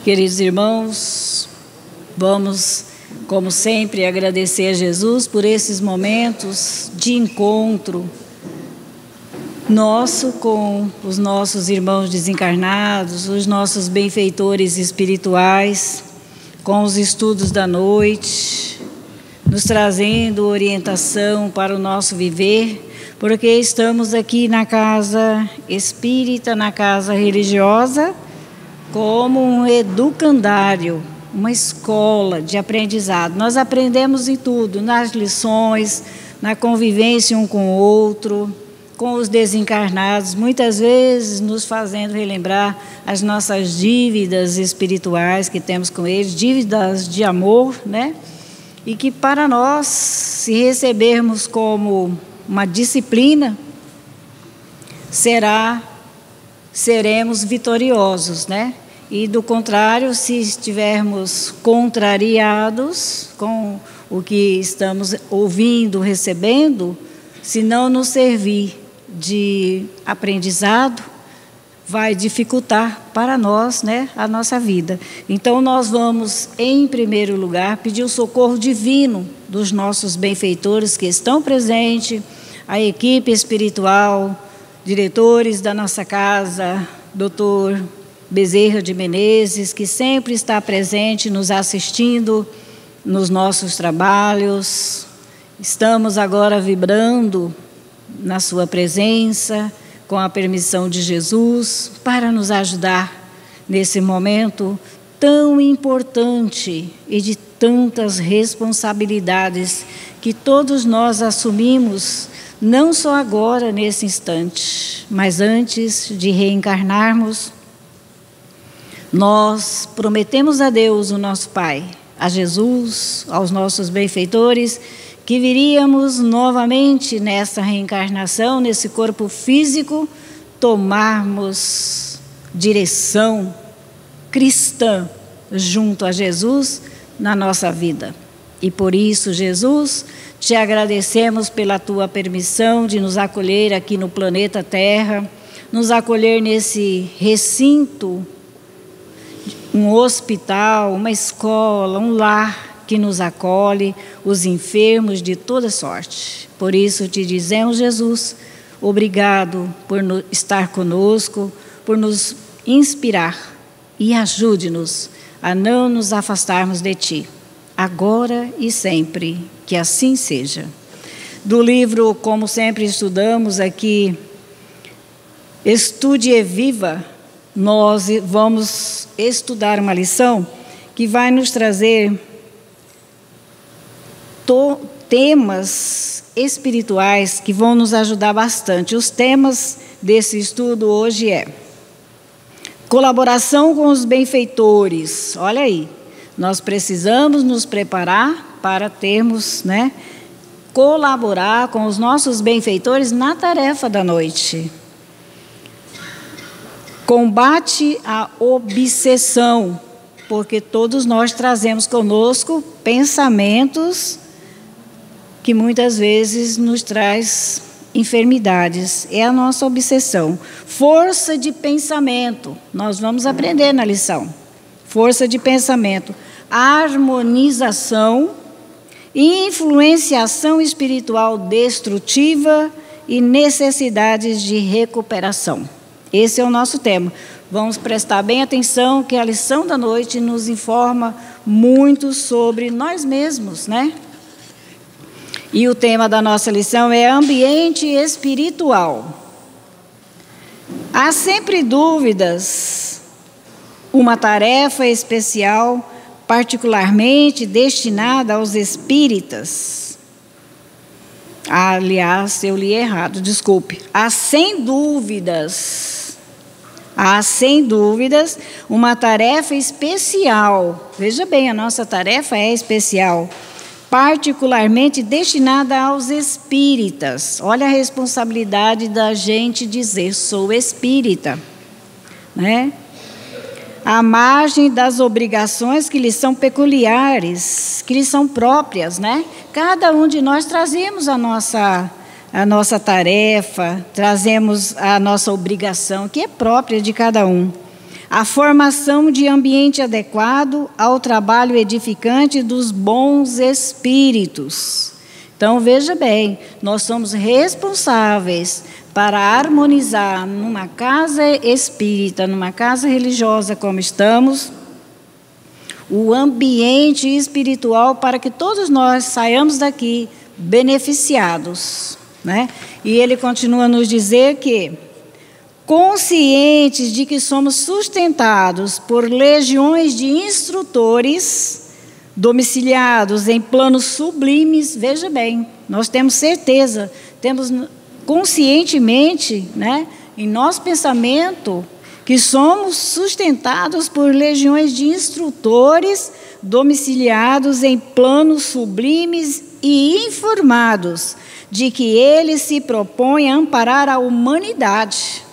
Queridos irmãos, vamos, como sempre, agradecer a Jesus por esses momentos de encontro nosso com os nossos irmãos desencarnados, os nossos benfeitores espirituais, com os estudos da noite, nos trazendo orientação para o nosso viver, porque estamos aqui na casa espírita, na casa religiosa, como um educandário, uma escola de aprendizado. Nós aprendemos em tudo, nas lições, na convivência um com o outro, com os desencarnados, muitas vezes nos fazendo relembrar as nossas dívidas espirituais que temos com eles, dívidas de amor, né? E que para nós, se recebermos como uma disciplina, seremos vitoriosos, né? E do contrário, se estivermos contrariados com o que estamos ouvindo, recebendo, se não nos servir de aprendizado, vai dificultar para nós, né, a nossa vida. Então nós vamos, em primeiro lugar, pedir o socorro divino dos nossos benfeitores que estão presentes, a equipe espiritual, diretores da nossa casa, doutor Bezerra de Menezes, que sempre está presente, nos assistindo nos nossos trabalhos. Estamos agora vibrando na sua presença, com a permissão de Jesus, para nos ajudar nesse momento tão importante e de tantas responsabilidades que todos nós assumimos, não só agora, nesse instante, mas antes de reencarnarmos. Nós prometemos a Deus, o nosso Pai, a Jesus, aos nossos benfeitores, que viríamos novamente nessa reencarnação, nesse corpo físico, tomarmos direção cristã junto a Jesus na nossa vida. E por isso, Jesus, te agradecemos pela tua permissão de nos acolher aqui no planeta Terra, nos acolher nesse recinto, um hospital, uma escola, um lar que nos acolhe, os enfermos de toda sorte. Por isso te dizemos, Jesus, obrigado por estar conosco, por nos inspirar e ajude-nos a não nos afastarmos de ti, agora e sempre, que assim seja. Do livro, como sempre estudamos aqui, Estude e Viva, nós vamos estudar uma lição que vai nos trazer temas espirituais que vão nos ajudar bastante. Os temas desse estudo hoje é colaboração com os benfeitores. Olha aí, nós precisamos nos preparar para termos, né, colaborar com os nossos benfeitores na tarefa da noite. Combate à obsessão, porque todos nós trazemos conosco pensamentos que muitas vezes nos traz enfermidades. É a nossa obsessão. Força de pensamento, nós vamos aprender na lição. Força de pensamento, harmonização, influenciação espiritual destrutiva e necessidades de recuperação. Esse é o nosso tema. Vamos prestar bem atenção que a lição da noite nos informa muito sobre nós mesmos, né? E o tema da nossa lição é ambiente espiritual. Há sempre dúvidas, uma tarefa especial, particularmente destinada aos espíritas. Aliás, eu li errado, desculpe. Há sem dúvidas, uma tarefa especial. Veja bem, a nossa tarefa é especial, particularmente destinada aos espíritas. Olha a responsabilidade da gente dizer, sou espírita, né? À margem das obrigações que lhes são peculiares, que lhes são próprias, né? Cada um de nós trazemos a nossa tarefa, trazemos a nossa obrigação, que é própria de cada um. a formação de ambiente adequado ao trabalho edificante dos bons espíritos. Então, veja bem, nós somos responsáveis para harmonizar numa casa espírita, numa casa religiosa como estamos, o ambiente espiritual para que todos nós saiamos daqui beneficiados, né? E ele continua a nos dizer que, conscientes de que somos sustentados por legiões de instrutores, domiciliados em planos sublimes, veja bem, nós temos certeza, temos conscientemente, né, em nosso pensamento, que somos sustentados por legiões de instrutores, domiciliados em planos sublimes e informados de que ele se propõe a amparar a humanidade.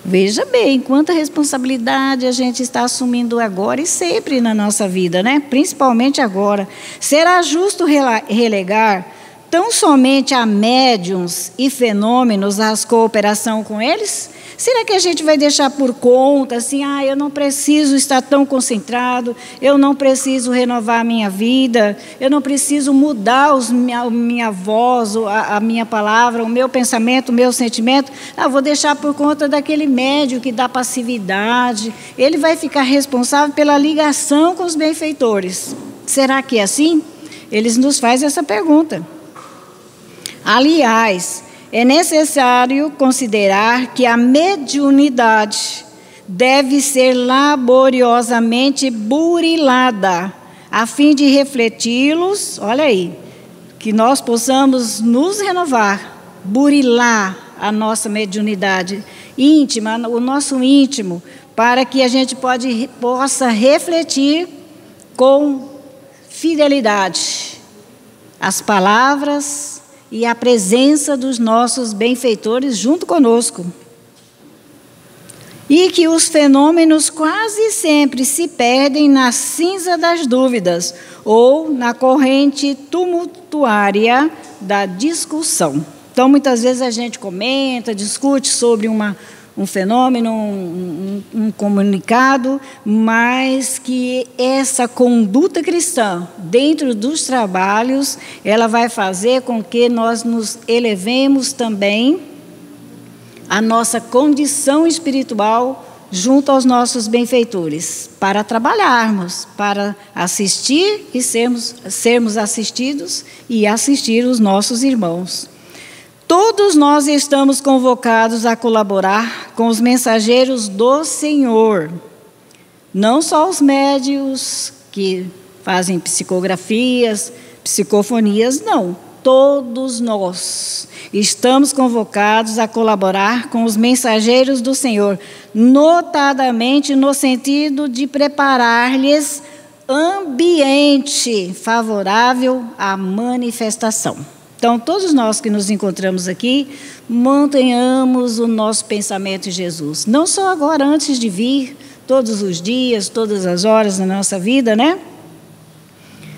Veja bem, quanta responsabilidade a gente está assumindo agora e sempre na nossa vida, né? Principalmente agora. Será justo relegar tão somente a médiuns e fenômenos a cooperação com eles? Será que a gente vai deixar por conta, assim, eu não preciso estar tão concentrado, eu não preciso renovar a minha vida, eu não preciso mudar a minha voz, a minha palavra, o meu pensamento, o meu sentimento, vou deixar por conta daquele médium que dá passividade, ele vai ficar responsável pela ligação com os benfeitores. Será que é assim? Eles nos fazem essa pergunta. Aliás, é necessário considerar que a mediunidade deve ser laboriosamente burilada, a fim de refleti-los, olha aí, que nós possamos nos renovar, burilar a nossa mediunidade íntima, o nosso íntimo, para que a gente possa refletir com fidelidade as palavras e a presença dos nossos benfeitores junto conosco. E que os fenômenos quase sempre se perdem na cinza das dúvidas ou na corrente tumultuária da discussão. Então, muitas vezes a gente comenta, discute sobre um fenômeno, um comunicado, mas que essa conduta cristã, dentro dos trabalhos, ela vai fazer com que nós nos elevemos também a nossa condição espiritual junto aos nossos benfeitores, para trabalharmos, para assistir e sermos assistidos e assistir os nossos irmãos. Todos nós estamos convocados a colaborar com os mensageiros do Senhor. Não só os médiuns que fazem psicografias, psicofonias, não. Todos nós estamos convocados a colaborar com os mensageiros do Senhor, notadamente no sentido de preparar-lhes ambiente favorável à manifestação. Então, todos nós que nos encontramos aqui, mantenhamos o nosso pensamento em Jesus. Não só agora, antes de vir, todos os dias, todas as horas da nossa vida, né?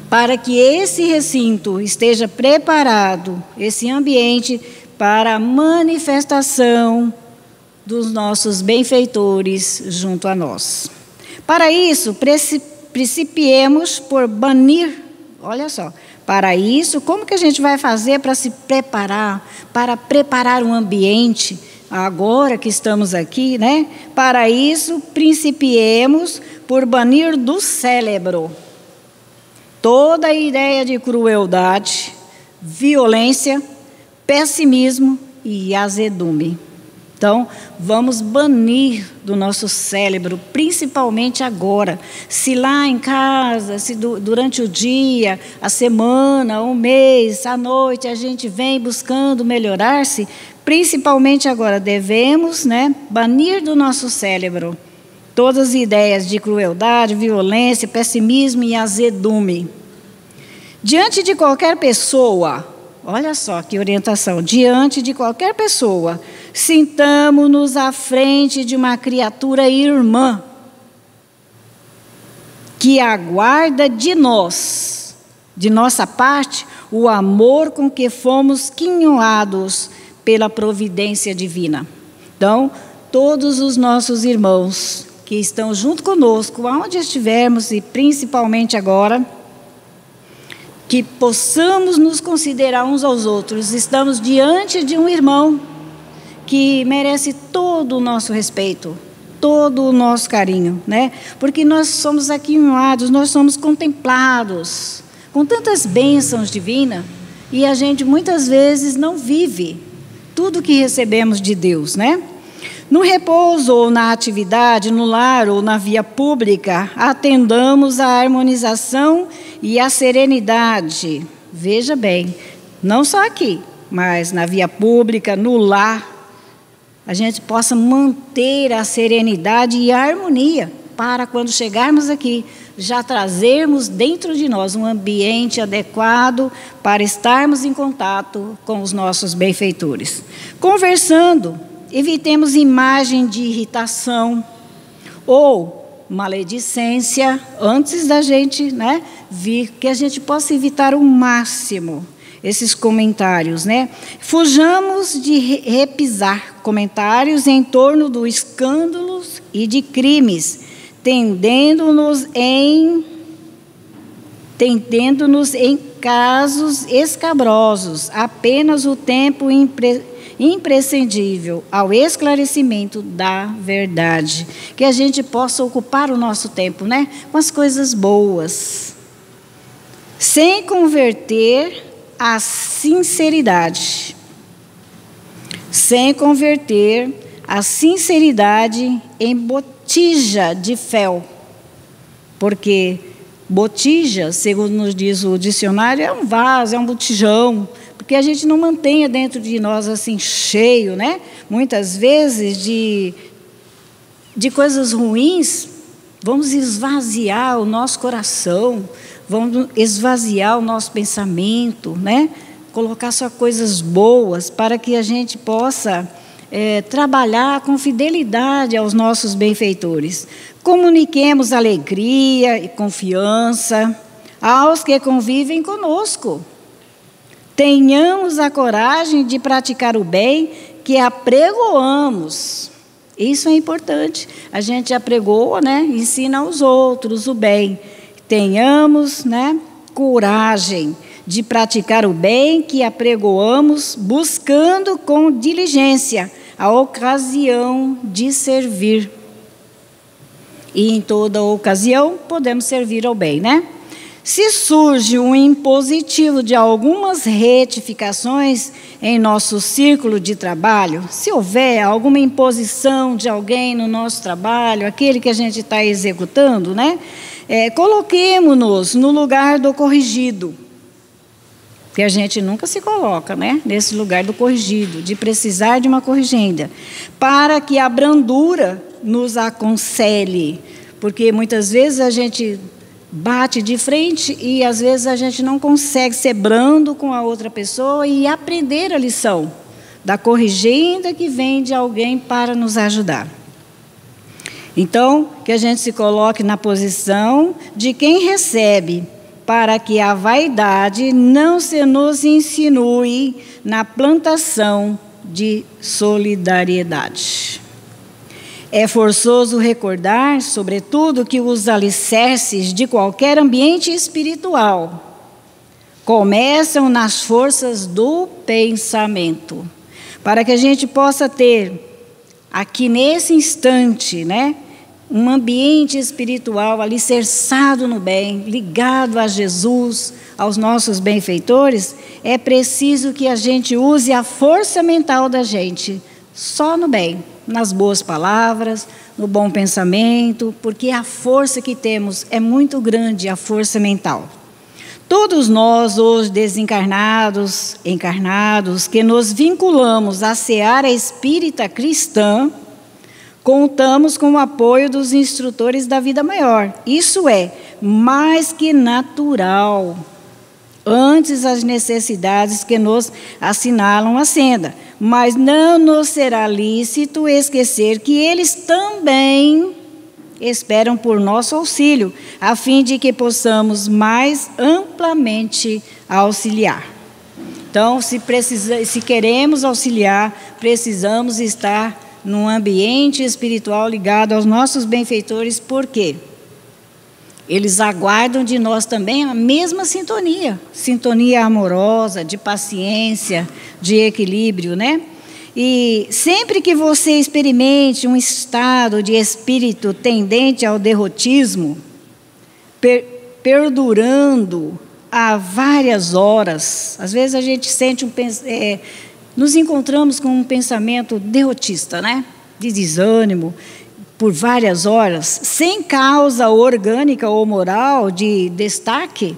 Para que esse recinto esteja preparado, esse ambiente, para a manifestação dos nossos benfeitores junto a nós. Para isso, principiemos por banir, olha só, para isso, como que a gente vai fazer para se preparar, para preparar um ambiente, agora que estamos aqui, né? Para isso, principiemos por banir do cérebro toda a ideia de crueldade, violência, pessimismo e azedume. Então, vamos banir do nosso cérebro, principalmente agora. Se lá em casa, se durante o dia, a semana, o mês, a noite, a gente vem buscando melhorar-se, principalmente agora, devemos, banir do nosso cérebro todas as ideias de crueldade, violência, pessimismo e azedume. Diante de qualquer pessoa, olha só que orientação, diante de qualquer pessoa, sintamo-nos à frente de uma criatura irmã que aguarda de nós, de nossa parte, o amor com que fomos quinhoados pela providência divina. Então, todos os nossos irmãos que estão junto conosco, aonde estivermos e principalmente agora, que possamos nos considerar uns aos outros. Estamos diante de um irmão que merece todo o nosso respeito, todo o nosso carinho, né? Porque nós somos aquinhoados, nós somos contemplados com tantas bênçãos divinas e a gente muitas vezes não vive tudo que recebemos de Deus, né? No repouso ou na atividade, no lar ou na via pública, atendamos à harmonização e à serenidade. Veja bem, não só aqui, mas na via pública, no lar, a gente possa manter a serenidade e a harmonia para quando chegarmos aqui, já trazermos dentro de nós um ambiente adequado para estarmos em contato com os nossos benfeitores. Conversando, evitemos imagem de irritação ou maledicência antes da gente, né, vir, que a gente possa evitar o máximo esses comentários, né? Fujamos de repisar comentários em torno dos escândalos e de crimes, tendendo-nos em casos escabrosos, apenas o tempo imprescindível ao esclarecimento da verdade. Que a gente possa ocupar o nosso tempo, né, com as coisas boas, sem converter a sinceridade. Sem converter a sinceridade em botija de fel. Porque botija, segundo nos diz o dicionário, é um vaso, é um botijão, porque a gente não mantenha dentro de nós assim cheio, né? Muitas vezes de coisas ruins, vamos esvaziar o nosso coração, vamos esvaziar o nosso pensamento, né? Colocar só coisas boas para que a gente possa trabalhar com fidelidade aos nossos benfeitores. Comuniquemos alegria e confiança aos que convivem conosco. Tenhamos a coragem de praticar o bem que apregoamos. Isso é importante. A gente apregoa, né? Ensina aos outros o bem. Tenhamos, né, coragem de praticar o bem que apregoamos, buscando com diligência a ocasião de servir. E em toda ocasião podemos servir ao bem, né? Se surge um impositivo de algumas retificações em nosso círculo de trabalho, se houver alguma imposição de alguém no nosso trabalho, aquele que a gente está executando, né? Coloquemo-nos no lugar do corrigido, porque a gente nunca se coloca, né, nesse lugar do corrigido, de precisar de uma corrigenda, para que a brandura nos aconselhe, porque muitas vezes a gente bate de frente e às vezes a gente não consegue ser brando com a outra pessoa e aprender a lição da corrigenda que vem de alguém para nos ajudar. Então, que a gente se coloque na posição de quem recebe, para que a vaidade não se nos insinue na plantação de solidariedade. É forçoso recordar, sobretudo, que os alicerces de qualquer ambiente espiritual começam nas forças do pensamento. Para que a gente possa ter, aqui nesse instante, né, um ambiente espiritual alicerçado no bem, ligado a Jesus, aos nossos benfeitores, é preciso que a gente use a força mental da gente só no bem, nas boas palavras, no bom pensamento, porque a força que temos é muito grande, a força mental. Todos nós, os desencarnados, encarnados, que nos vinculamos à seara espírita cristã, contamos com o apoio dos instrutores da vida maior. Isso é mais que natural. Antes as necessidades que nos assinalam a senda. Mas não nos será lícito esquecer que eles também esperam por nosso auxílio, a fim de que possamos mais amplamente auxiliar. Então, se queremos auxiliar, precisamos estar num ambiente espiritual ligado aos nossos benfeitores, por quê? Eles aguardam de nós também a mesma sintonia, sintonia amorosa, de paciência, de equilíbrio, né? E sempre que você experimente um estado de espírito tendente ao derrotismo, perdurando há várias horas, às vezes a gente sente nos encontramos com um pensamento derrotista, né? De desânimo, por várias horas, sem causa orgânica ou moral de destaque,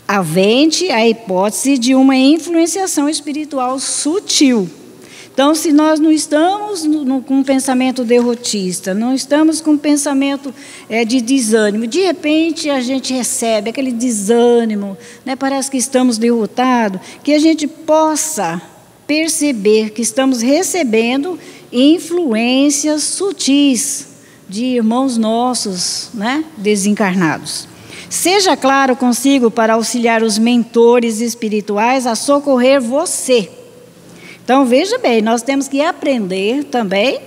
havente a hipótese de uma influenciação espiritual sutil. Então, se nós não estamos com um pensamento derrotista, não estamos com um pensamento de desânimo, de repente a gente recebe aquele desânimo, né? Parece que estamos derrotados, que a gente possa perceber que estamos recebendo influências sutis de irmãos nossos, né, desencarnados. Seja claro consigo para auxiliar os mentores espirituais a socorrer você. Então, veja bem, nós temos que aprender também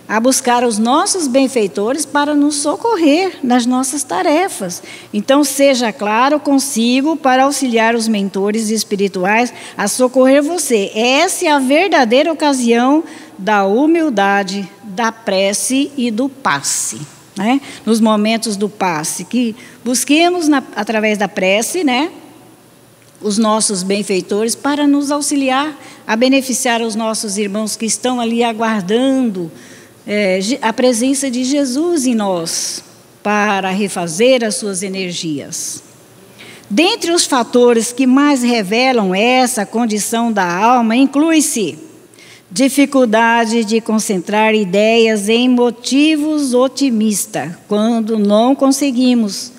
a buscar os nossos benfeitores para nos socorrer nas nossas tarefas. Então, seja claro consigo para auxiliar os mentores espirituais a socorrer você. Essa é a verdadeira ocasião da humildade, da prece e do passe, né? Nos momentos do passe, que busquemos através da prece, né, os nossos benfeitores para nos auxiliar a beneficiar os nossos irmãos que estão ali aguardando a presença de Jesus em nós para refazer as suas energias. Dentre os fatores que mais revelam essa condição da alma, inclui-se dificuldade de concentrar ideias em motivos otimistas. Quando não conseguimos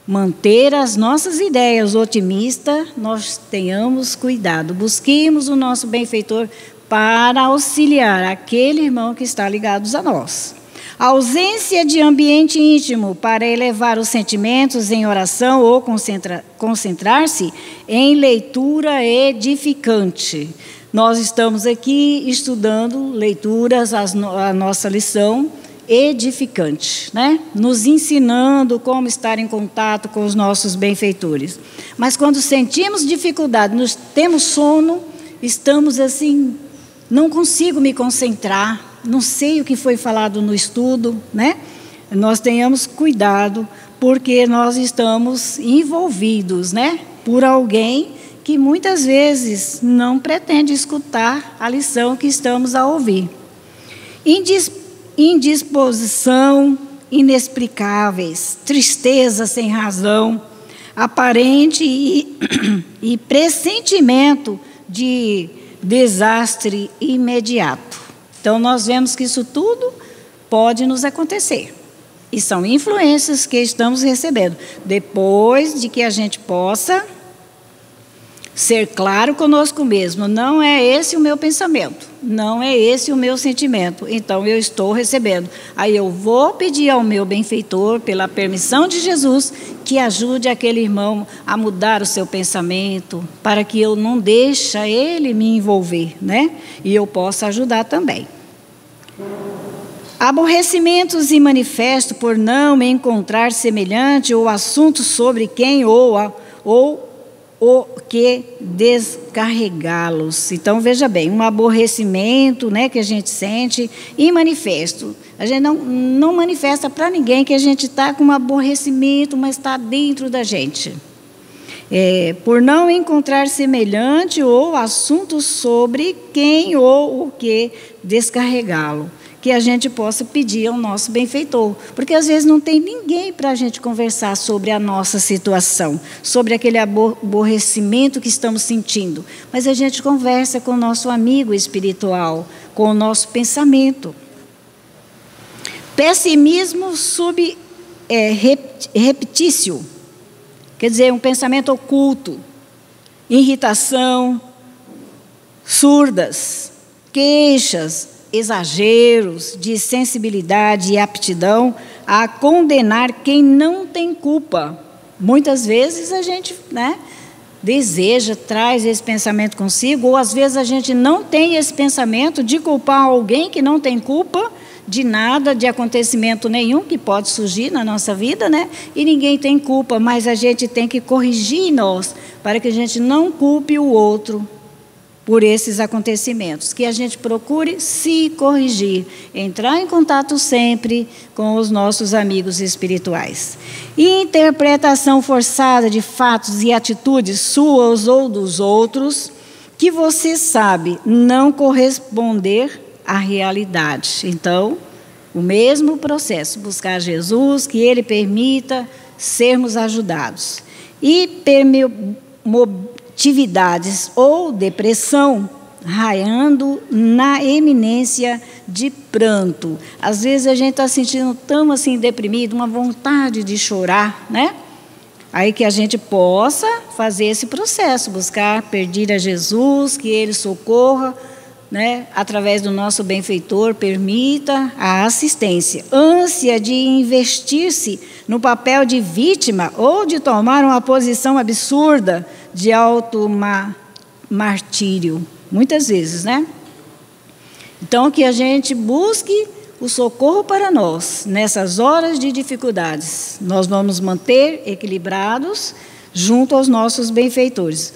manter as nossas ideias otimistas, nós tenhamos cuidado, busquemos o nosso benfeitor para auxiliar aquele irmão que está ligado a nós. A ausência de ambiente íntimo para elevar os sentimentos em oração ou concentrar-se em leitura edificante. Nós estamos aqui estudando leituras, a nossa lição edificante, né? Nos ensinando como estar em contato com os nossos benfeitores. Mas quando sentimos dificuldade, temos sono, estamos assim, não consigo me concentrar, não sei o que foi falado no estudo, né? Nós tenhamos cuidado, porque nós estamos envolvidos, né, por alguém que muitas vezes não pretende escutar a lição que estamos a ouvir. Indisposição inexplicáveis, tristeza sem razão, aparente e pressentimento de desastre imediato. Então, nós vemos que isso tudo pode nos acontecer. E são influências que estamos recebendo. Depois de que a gente possa ser claro conosco mesmo, não é esse o meu pensamento, não é esse o meu sentimento, então eu estou recebendo. Aí eu vou pedir ao meu benfeitor, pela permissão de Jesus, que ajude aquele irmão a mudar o seu pensamento, para que eu não deixe ele me envolver, né? E eu possa ajudar também. Aborrecimentos e manifesto por não me encontrar semelhante ou assunto sobre quem ou o que descarregá-los. Então, veja bem, um aborrecimento, né, que a gente sente, e manifesto. A gente não manifesta para ninguém que a gente está com um aborrecimento, mas está dentro da gente. Por não encontrar semelhante ou assunto sobre quem ou o que descarregá-lo. Que a gente possa pedir ao nosso benfeitor, porque às vezes não tem ninguém para a gente conversar sobre a nossa situação, sobre aquele aborrecimento que estamos sentindo, mas a gente conversa com o nosso amigo espiritual, com o nosso pensamento. Pessimismo reptício, quer dizer, um pensamento oculto, irritação, surdas, queixas, exageros de sensibilidade e aptidão a condenar quem não tem culpa. Muitas vezes a gente, né, deseja, traz esse pensamento consigo, ou às vezes a gente não tem esse pensamento de culpar alguém que não tem culpa de nada, de acontecimento nenhum que pode surgir na nossa vida, né? E ninguém tem culpa, mas a gente tem que corrigir nós, para que a gente não culpe o outro por esses acontecimentos, que a gente procure se corrigir, entrar em contato sempre com os nossos amigos espirituais. Interpretação forçada de fatos e atitudes suas ou dos outros, que você sabe não corresponder à realidade. Então, o mesmo processo, buscar Jesus, que Ele permita sermos ajudados. Atividades ou depressão, raiando na eminência de pranto. Às vezes a gente está sentindo tão assim deprimido, uma vontade de chorar, né? Aí que a gente possa fazer esse processo, buscar pedir a Jesus, que Ele socorra, né? Através do nosso benfeitor, permita a assistência. Ânsia de investir-se no papel de vítima ou de tomar uma posição absurda de auto-martírio, muitas vezes, né? Então, que a gente busque o socorro para nós, nessas horas de dificuldades. Nós vamos manter equilibrados junto aos nossos benfeitores.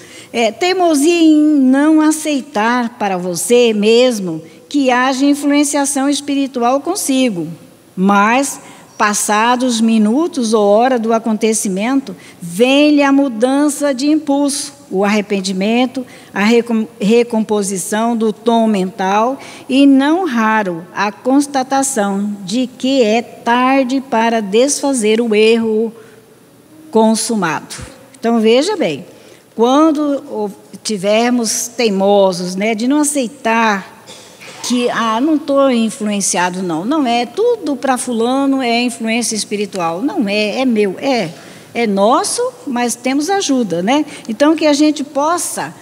Teimosia em não aceitar para você mesmo que haja influenciação espiritual consigo, mas passados minutos ou hora do acontecimento, vem-lhe a mudança de impulso, o arrependimento, a recomposição do tom mental e, não raro, a constatação de que é tarde para desfazer o erro consumado. Então, veja bem, quando tivermos teimosos, né, de não aceitar que, não estou influenciado, não é tudo para fulano, é influência espiritual, não é meu, é nosso, mas temos ajuda, né? Então, que a gente possa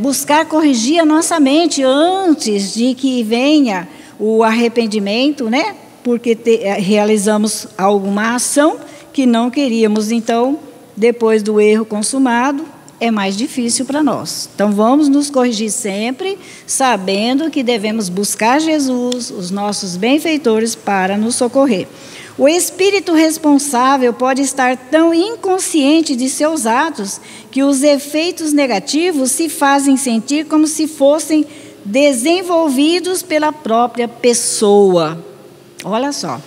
buscar corrigir a nossa mente antes de que venha o arrependimento, né? Porque realizamos alguma ação que não queríamos, então, depois do erro consumado, é mais difícil para nós. Então, vamos nos corrigir sempre, sabendo que devemos buscar Jesus, os nossos benfeitores, para nos socorrer. O espírito responsável pode estar tão inconsciente de seus atos que os efeitos negativos se fazem sentir como se fossem desenvolvidos pela própria pessoa. Olha só.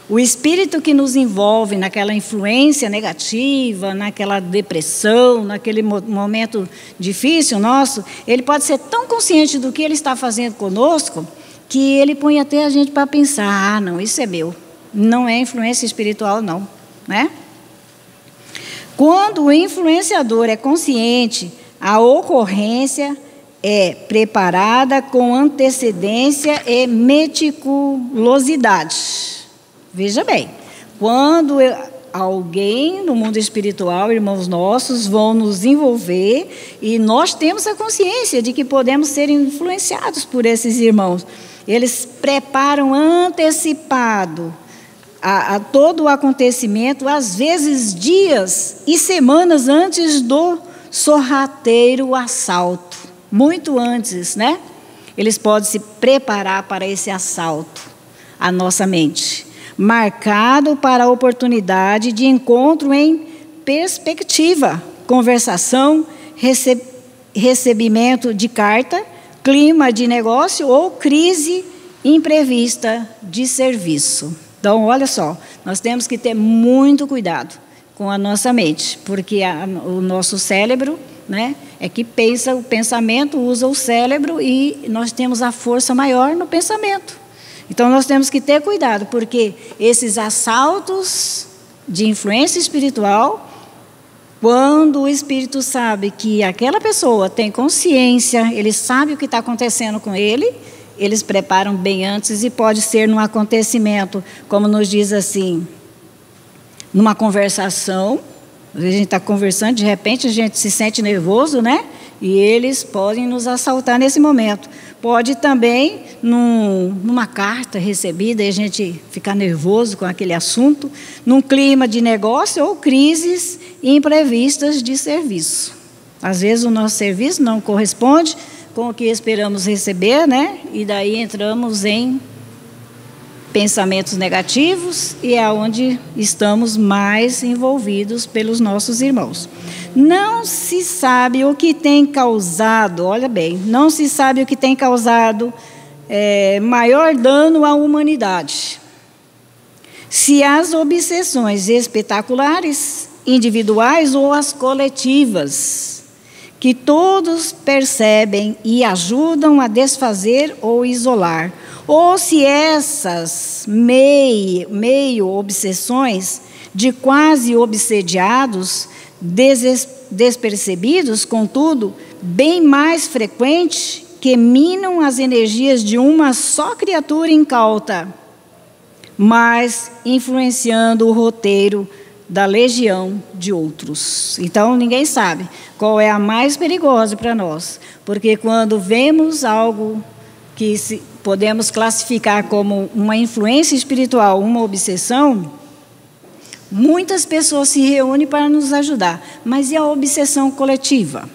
O espírito que nos envolve naquela influência negativa, naquela depressão, naquele momento difícil nosso, ele pode ser tão consciente do que ele está fazendo conosco, que ele põe até a gente para pensar, não, isso é meu, não é influência espiritual não, né? Quando o influenciador é consciente, a ocorrência é preparada com antecedência e meticulosidade. Veja bem, quando alguém no mundo espiritual, irmãos nossos, vão nos envolver e nós temos a consciência de que podemos ser influenciados por esses irmãos. Eles preparam antecipado a todo o acontecimento, às vezes dias e semanas antes do sorrateiro assalto. Muito antes, né? Eles podem se preparar para esse assalto à nossa mente, marcado para a oportunidade de encontro em perspectiva, conversação, recebimento de carta, clima de negócio ou crise imprevista de serviço. Então, olha só, nós temos que ter muito cuidado com a nossa mente, porque o nosso cérebro, né, é que pensa, o pensamento usa o cérebro e nós temos a força maior no pensamento. Então, nós temos que ter cuidado, porque esses assaltos de influência espiritual, quando o espírito sabe que aquela pessoa tem consciência, ele sabe o que está acontecendo com ele, eles preparam bem antes e pode ser num acontecimento, como nos diz assim, numa conversação, a gente está conversando, de repente a gente se sente nervoso, né? E eles podem nos assaltar nesse momento. Pode também, numa carta recebida, e a gente ficar nervoso com aquele assunto, num clima de negócio ou crises imprevistas de serviço. Às vezes o nosso serviço não corresponde com o que esperamos receber, né? E daí entramos em pensamentos negativos e é onde estamos mais envolvidos pelos nossos irmãos. Não se sabe o que tem causado, olha bem, não se sabe o que tem causado maior dano à humanidade. Se as obsessões espetaculares, individuais ou as coletivas, que todos percebem e ajudam a desfazer ou isolar, ou se essas meio obsessões de quase obsediados, despercebidos, contudo, bem mais frequente, que minam as energias de uma só criatura incauta, mas influenciando o roteiro da legião de outros. Então, ninguém sabe qual é a mais perigosa para nós, porque quando vemos algo que podemos classificar como uma influência espiritual, uma obsessão, muitas pessoas se reúnem para nos ajudar, mas e a obsessão coletiva?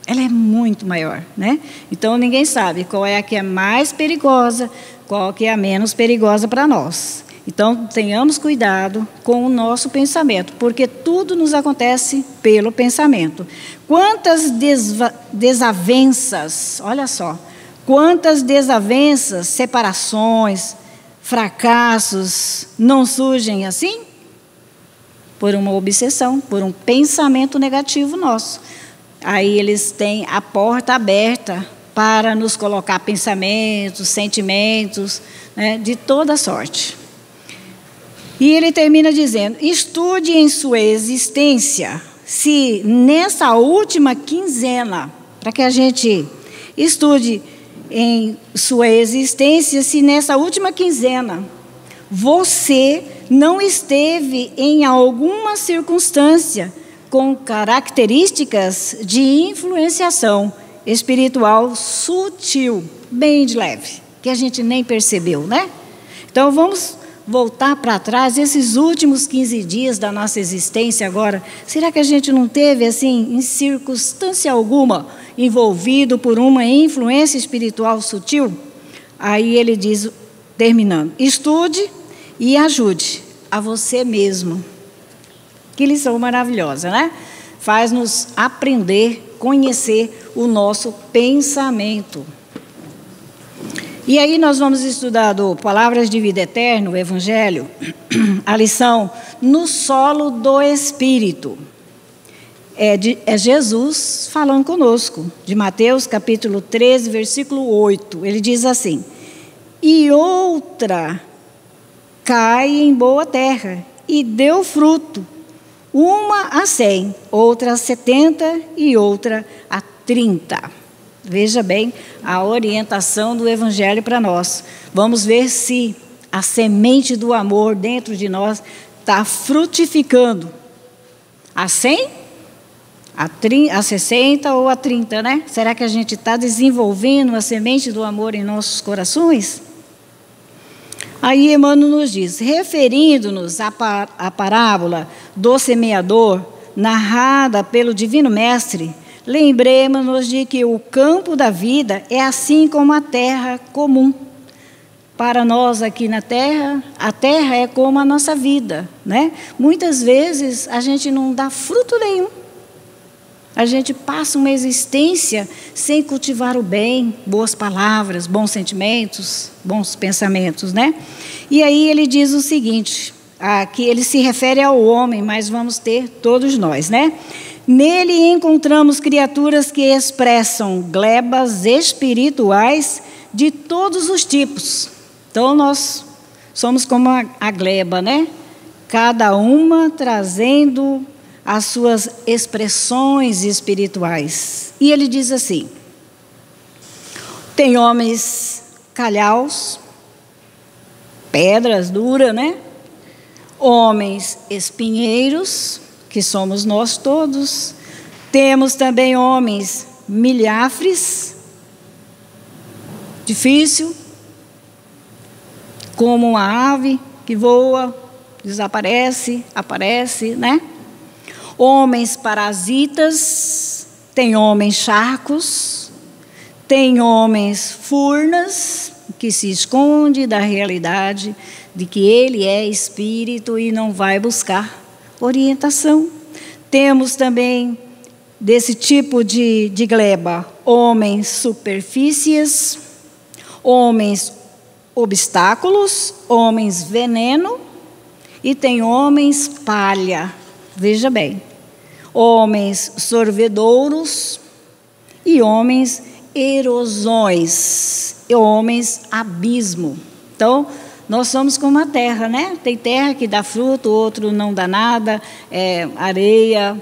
Ela é muito maior, né? Então, ninguém sabe qual é a que é mais perigosa, qual que é a menos perigosa para nós. Então, tenhamos cuidado com o nosso pensamento, porque tudo nos acontece pelo pensamento. Quantas desavenças, olha só, quantas desavenças, separações, fracassos não surgem assim? Por uma obsessão, por um pensamento negativo nosso. Aí eles têm a porta aberta para nos colocar pensamentos, sentimentos, né, de toda sorte. E ele termina dizendo: estude em sua existência, se nessa última quinzena, para que a gente estude em sua existência, se nessa última quinzena você não esteve em alguma circunstância com características de influenciação espiritual sutil, bem de leve, que a gente nem percebeu, né? Então, vamos voltar para trás, esses últimos 15 dias da nossa existência agora, será que a gente não teve, assim, em circunstância alguma, envolvido por uma influência espiritual sutil? Aí ele diz, terminando, estude e ajude a você mesmo. Que lição maravilhosa, né? Faz-nos aprender, conhecer o nosso pensamento. E aí nós vamos estudar do Palavras de Vida Eterna, o Evangelho, a lição no solo do Espírito. É Jesus falando conosco, de Mateus capítulo 13, versículo 8. Ele diz assim: e outra cai em boa terra e deu fruto, uma a 100, outra a 70 e outra a 30. Veja bem a orientação do Evangelho para nós. Vamos ver se a semente do amor dentro de nós está frutificando. A 100, a 60 ou a 30, né? Será que a gente está desenvolvendo a semente do amor em nossos corações? Aí Emmanuel nos diz, referindo-nos à parábola do semeador, narrada pelo Divino Mestre, lembremos-nos de que o campo da vida é assim como a terra comum. Para nós aqui na terra, a terra é como a nossa vida, né? Muitas vezes a gente não dá fruto nenhum. A gente passa uma existência sem cultivar o bem, boas palavras, bons sentimentos, bons pensamentos, né? E aí ele diz o seguinte, aqui ele se refere ao homem, mas vamos ter todos nós, né? Nele encontramos criaturas que expressam glebas espirituais de todos os tipos. Então, nós somos como a gleba, né? Cada uma trazendo as suas expressões espirituais. E ele diz assim, tem homens calhaus, pedras duras, né? Homens espinheiros, que somos nós todos. Temos também homens milhafres, difícil, como uma ave que voa, desaparece, aparece, né? Homens parasitas, tem homens charcos, tem homens furnas, que se esconde da realidade de que ele é espírito e não vai buscar orientação. Temos também, desse tipo de gleba, homens superfícies, homens obstáculos, homens veneno, e tem homens palha, veja bem, homens sorvedouros e homens erosões, e homens abismo. Então, nós somos como a terra, né? Tem terra que dá fruto, outro não dá nada, areia,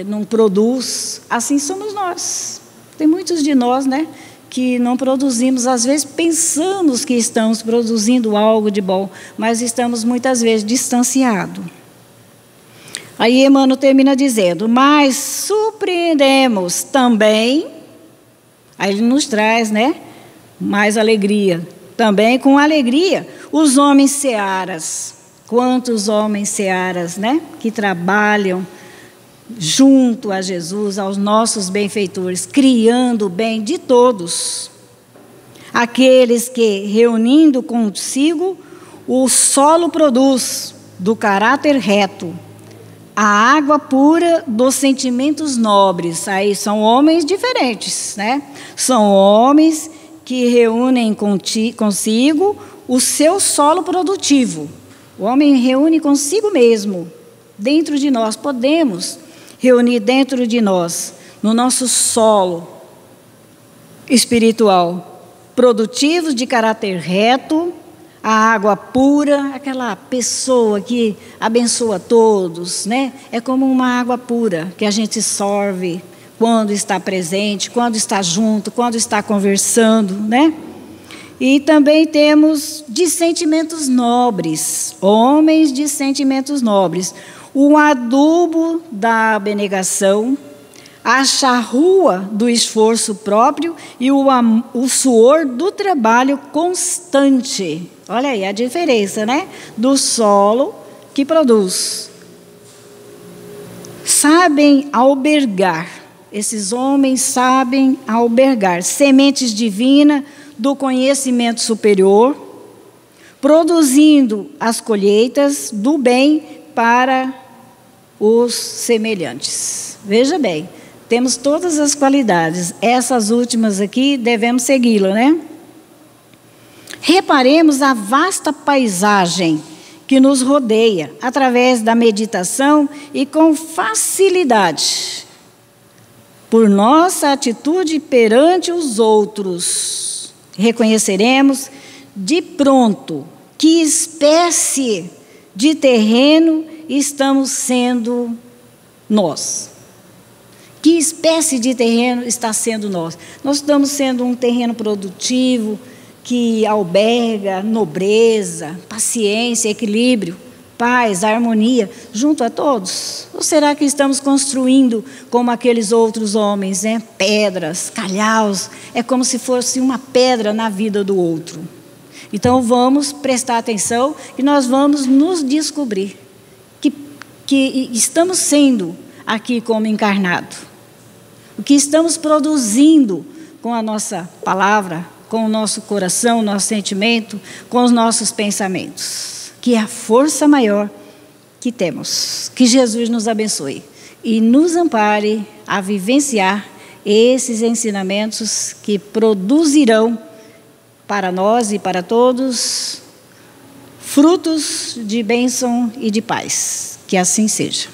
não produz. Assim somos nós. Tem muitos de nós, né, que não produzimos, às vezes pensamos que estamos produzindo algo de bom, mas estamos muitas vezes distanciados. Aí Emmanuel termina dizendo, mas surpreendemos também, aí ele nos traz, né, mais alegria, também com alegria, os homens searas. Quantos homens searas, né, que trabalham junto a Jesus, aos nossos benfeitores, criando o bem de todos. Aqueles que, reunindo consigo, o solo produz do caráter reto, a água pura dos sentimentos nobres. Aí são homens diferentes, né? São homens que reúnem consigo o seu solo produtivo. O homem reúne consigo mesmo. Dentro de nós, podemos reunir dentro de nós, no nosso solo espiritual, produtivos de caráter reto, a água pura, aquela pessoa que abençoa todos, né? É como uma água pura que a gente sorve quando está presente, quando está junto, quando está conversando, né? E também temos de sentimentos nobres, homens de sentimentos nobres, o adubo da abnegação, a charrua do esforço próprio e o suor do trabalho constante. Olha aí a diferença, né? Do solo que produz. Sabem albergar, esses homens sabem albergar sementes divinas do conhecimento superior, produzindo as colheitas do bem para os semelhantes. Veja bem, temos todas as qualidades. Essas últimas aqui devemos segui-la, né? Reparemos a vasta paisagem que nos rodeia através da meditação e com facilidade, por nossa atitude perante os outros, reconheceremos de pronto que espécie de terreno estamos sendo nós. Que espécie de terreno está sendo nós? Nós estamos sendo um terreno produtivo, que alberga nobreza, paciência, equilíbrio, paz, harmonia, junto a todos? Ou será que estamos construindo como aqueles outros homens, né? Pedras, calhaus, é como se fosse uma pedra na vida do outro. Então vamos prestar atenção e nós vamos nos descobrir que estamos sendo aqui como encarnado. O que estamos produzindo com a nossa palavra, com o nosso coração, o nosso sentimento, com os nossos pensamentos. Que é a força maior que temos. Que Jesus nos abençoe e nos ampare a vivenciar esses ensinamentos que produzirão para nós e para todos frutos de bênção e de paz. Que assim seja.